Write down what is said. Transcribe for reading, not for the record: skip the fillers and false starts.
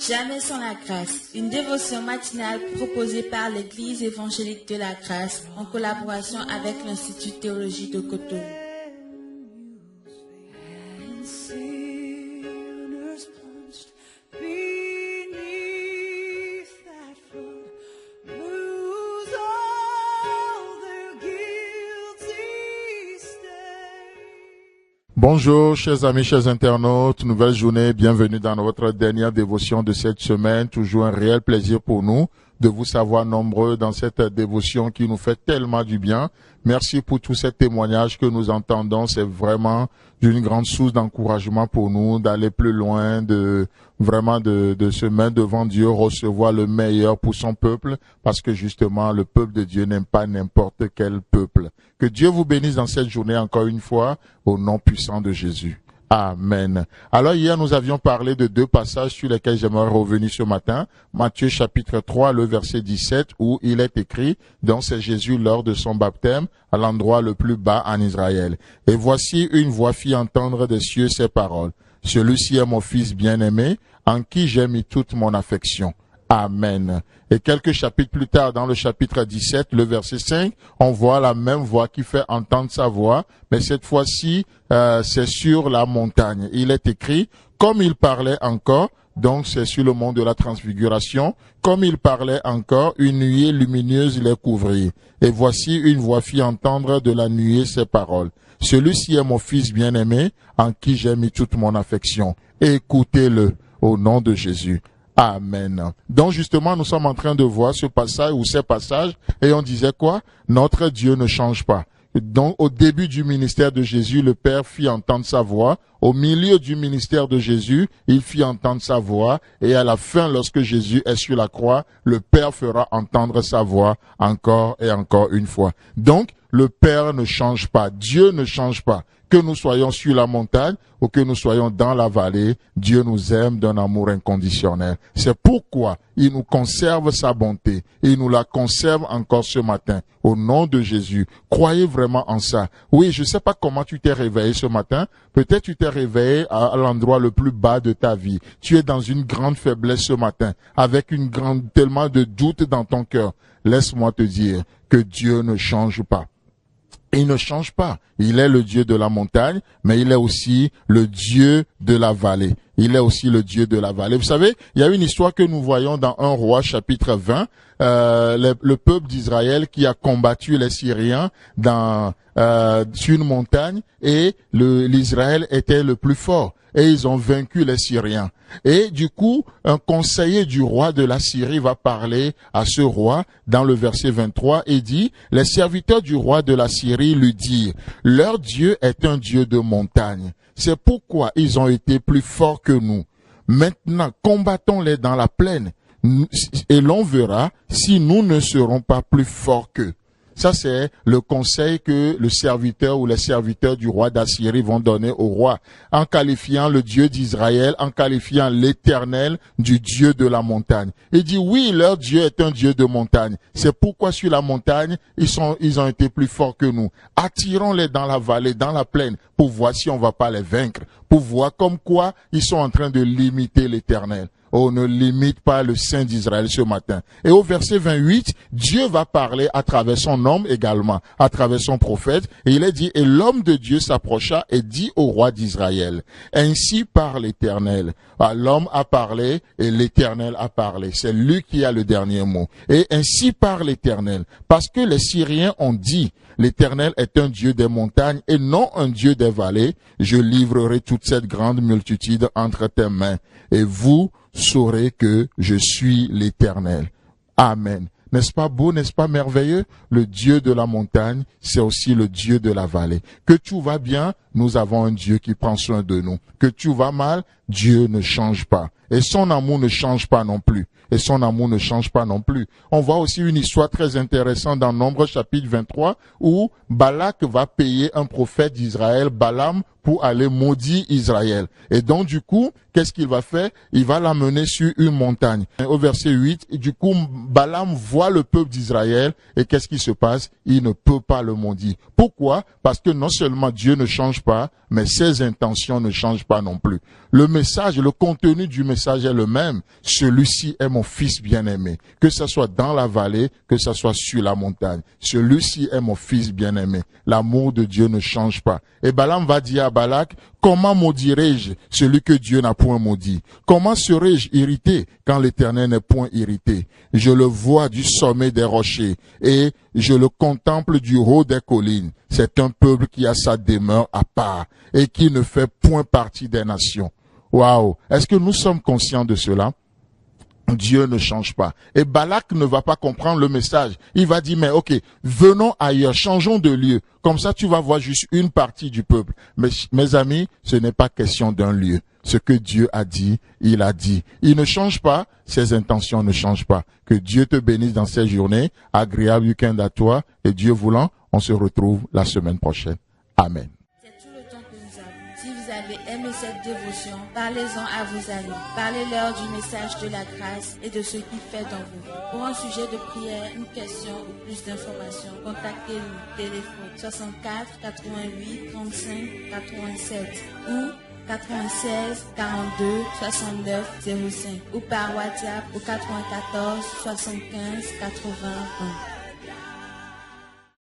Jamais sans la grâce, une dévotion matinale proposée par l'Église évangélique de la grâce en collaboration avec l'Institut de théologie de Cotonou. Bonjour, chers amis, chers internautes, nouvelle journée, bienvenue dans notre dernière dévotion de cette semaine. Toujours un réel plaisir pour nous de vous savoir nombreux dans cette dévotion qui nous fait tellement du bien. Merci pour tous ces témoignages que nous entendons. C'est vraiment d'une grande source d'encouragement pour nous d'aller plus loin, de se mettre devant Dieu, recevoir le meilleur pour son peuple, parce que justement, le peuple de Dieu n'aime pas n'importe quel peuple. Que Dieu vous bénisse dans cette journée encore une fois, au nom puissant de Jésus. Amen. Alors hier, nous avions parlé de deux passages sur lesquels j'aimerais revenir ce matin. Matthieu chapitre 3, le verset 17, où il est écrit, donc c'est Jésus lors de son baptême, à l'endroit le plus bas en Israël. Et voici une voix fit entendre des cieux ces paroles. Celui-ci est mon fils bien-aimé, en qui j'ai mis toute mon affection. Amen. Et quelques chapitres plus tard, dans le chapitre 17, le verset 5, on voit la même voix qui fait entendre sa voix, mais cette fois-ci, c'est sur la montagne. Il est écrit, comme il parlait encore, donc c'est sur le mont de la transfiguration, comme il parlait encore, une nuée lumineuse les couvrit. Et voici une voix fit entendre de la nuée ces paroles. Celui-ci est mon fils bien-aimé, en qui j'ai mis toute mon affection. Écoutez-le, au nom de Jésus. Amen. Donc justement, nous sommes en train de voir ce passage ou ces passages et on disait quoi? Notre Dieu ne change pas. Donc au début du ministère de Jésus, le Père fit entendre sa voix. Au milieu du ministère de Jésus, il fit entendre sa voix. Et à la fin, lorsque Jésus est sur la croix, le Père fera entendre sa voix encore et encore une fois. Donc, le Père ne change pas. Dieu ne change pas. Que nous soyons sur la montagne ou que nous soyons dans la vallée, Dieu nous aime d'un amour inconditionnel. C'est pourquoi il nous conserve sa bonté. Il nous la conserve encore ce matin. Au nom de Jésus, croyez vraiment en ça. Oui, je ne sais pas comment tu t'es réveillé ce matin. Peut-être tu t'es réveillé à l'endroit le plus bas de ta vie. Tu es dans une grande faiblesse ce matin, avec tellement de doutes dans ton cœur. Laisse-moi te dire que Dieu ne change pas. Il ne change pas. Il est le Dieu de la montagne, mais il est aussi le Dieu de la vallée. Il est aussi le Dieu de la vallée. Vous savez, il y a une histoire que nous voyons dans 1 Roi chapitre 20, le peuple d'Israël qui a combattu les Syriens sur une montagne et l'Israël était le plus fort. Et ils ont vaincu les Syriens. Et du coup, un conseiller du roi de la Syrie va parler à ce roi dans le verset 23 et dit, les serviteurs du roi de la Syrie lui dirent, leur Dieu est un Dieu de montagne. C'est pourquoi ils ont été plus forts que nous. Maintenant, combattons-les dans la plaine et l'on verra si nous ne serons pas plus forts qu'eux. Ça, c'est le conseil que le serviteur ou les serviteurs du roi d'Assyrie vont donner au roi, en qualifiant le Dieu d'Israël, en qualifiant l'Éternel du Dieu de la montagne. Il dit, oui, leur Dieu est un Dieu de montagne. C'est pourquoi sur la montagne, ils ont été plus forts que nous. Attirons-les dans la vallée, dans la plaine, pour voir si on va pas les vaincre, pour voir comme quoi ils sont en train de limiter l'Éternel. On ne limite pas le Saint d'Israël ce matin. Et au verset 28, Dieu va parler à travers son homme également, à travers son prophète. Et il est dit, et l'homme de Dieu s'approcha et dit au roi d'Israël, ainsi parle l'Éternel. L'homme a parlé et l'Éternel a parlé. C'est lui qui a le dernier mot. Et ainsi parle l'Éternel. Parce que les Syriens ont dit, l'Éternel est un Dieu des montagnes et non un Dieu des vallées. Je livrerai toute cette grande multitude entre tes mains. Et vous saurez que je suis l'Éternel. Amen. N'est-ce pas beau, n'est-ce pas merveilleux? Le Dieu de la montagne, c'est aussi le Dieu de la vallée. Que tout va bien, nous avons un Dieu qui prend soin de nous. Que tout va mal, Dieu ne change pas. Et son amour ne change pas non plus. Et son amour ne change pas non plus. On voit aussi une histoire très intéressante dans Nombre chapitre 23 où Balak va payer un prophète d'Israël, Balaam, pour aller maudire Israël. Et donc, du coup, qu'est-ce qu'il va faire? Il va l'amener sur une montagne. Et au verset 8, du coup, Balaam voit le peuple d'Israël et qu'est-ce qui se passe? Il ne peut pas le maudire. Pourquoi? Parce que non seulement Dieu ne change pas, mais ses intentions ne changent pas non plus. Le message, le contenu du message est le même. Celui-ci est mon fils bien-aimé. Que ce soit dans la vallée, que ce soit sur la montagne. Celui-ci est mon fils bien-aimé. L'amour de Dieu ne change pas. Et Balaam va dire à Balak, comment maudirai-je celui que Dieu n'a point maudit? Comment serai-je irrité quand l'Éternel n'est point irrité? Je le vois du sommet des rochers et je le contemple du haut des collines. C'est un peuple qui a sa demeure à part et qui ne fait point partie des nations. Waouh! Est-ce que nous sommes conscients de cela? Dieu ne change pas. Et Balak ne va pas comprendre le message. Il va dire, mais ok, venons ailleurs, changeons de lieu. Comme ça, tu vas voir juste une partie du peuple. Mais mes amis, ce n'est pas question d'un lieu. Ce que Dieu a dit, il a dit. Il ne change pas, ses intentions ne changent pas. Que Dieu te bénisse dans ces journées. Agréable week-end à toi. Et Dieu voulant, on se retrouve la semaine prochaine. Amen. C'est tout le temps que nous avons. Si vous avez aimé cette dévotion, parlez-en à vos amis. Parlez-leur du message de la grâce et de ce qu'il fait dans vous. Pour un sujet de prière, une question ou plus d'informations, contactez-nous. Téléphone 64 88 35 87 ou 96 42 69 05 ou par WhatsApp au 94 75 80 20.